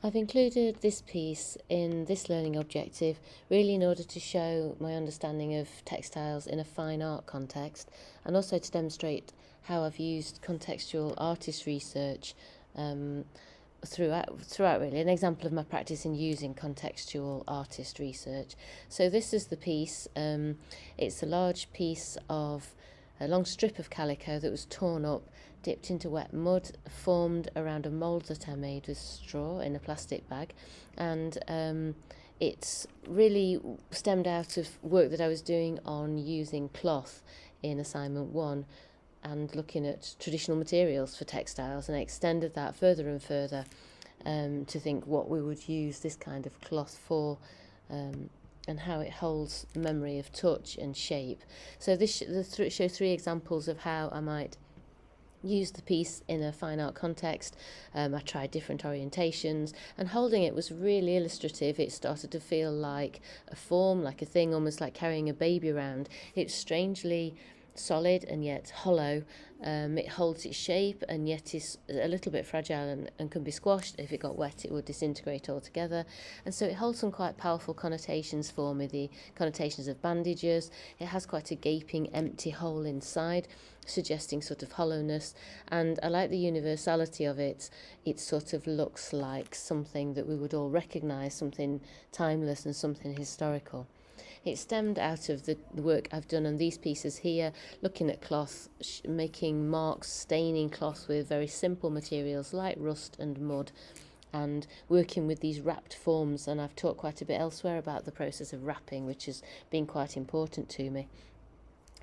I've included this piece in this learning objective really in order to show my understanding of textiles in a fine art context, and also to demonstrate how I've used contextual artist research throughout really, an example of my practice in using contextual artist research. So this is the piece. It's a large piece of a long strip of calico that was torn up, dipped into wet mud, formed around a mould that I made with straw in a plastic bag, and it's really stemmed out of work that I was doing on using cloth in assignment 1 and looking at traditional materials for textiles, and I extended that further and further to think what we would use this kind of cloth for, and how it holds memory of touch and shape. So this shows 3 examples of how I might use the piece in a fine art context. I tried different orientations, and holding it was really illustrative. It started to feel like a form, like a thing, almost like carrying a baby around. It's strangely solid and yet hollow. It holds its shape and yet is a little bit fragile and can be squashed. If it got wet, it would disintegrate altogether. And so it holds some quite powerful connotations for me, the connotations of bandages. It has quite a gaping, empty hole inside, suggesting sort of hollowness. And I like the universality of it. It sort of looks like something that we would all recognise, something timeless and something historical. It stemmed out of the work I've done on these pieces here, looking at cloth, making marks, staining cloth with very simple materials like rust and mud, and working with these wrapped forms. And I've talked quite a bit elsewhere about the process of wrapping, which has been quite important to me.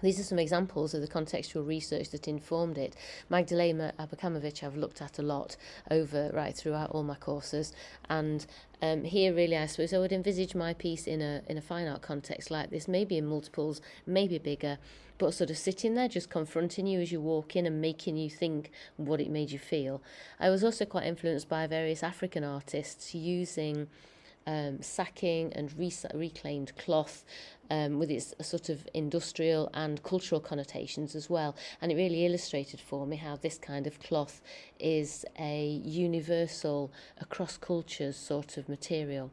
These are some examples of the contextual research that informed it. Magdalena Abramovich I've looked at a lot right throughout all my courses, and here really I suppose I would envisage my piece in a fine art context like this, maybe in multiples, maybe bigger, but sort of sitting there just confronting you as you walk in and making you think what it made you feel. I was also quite influenced by various African artists using sacking and reclaimed cloth with its sort of industrial and cultural connotations as well. And it really illustrated for me how this kind of cloth is a universal, across cultures sort of material.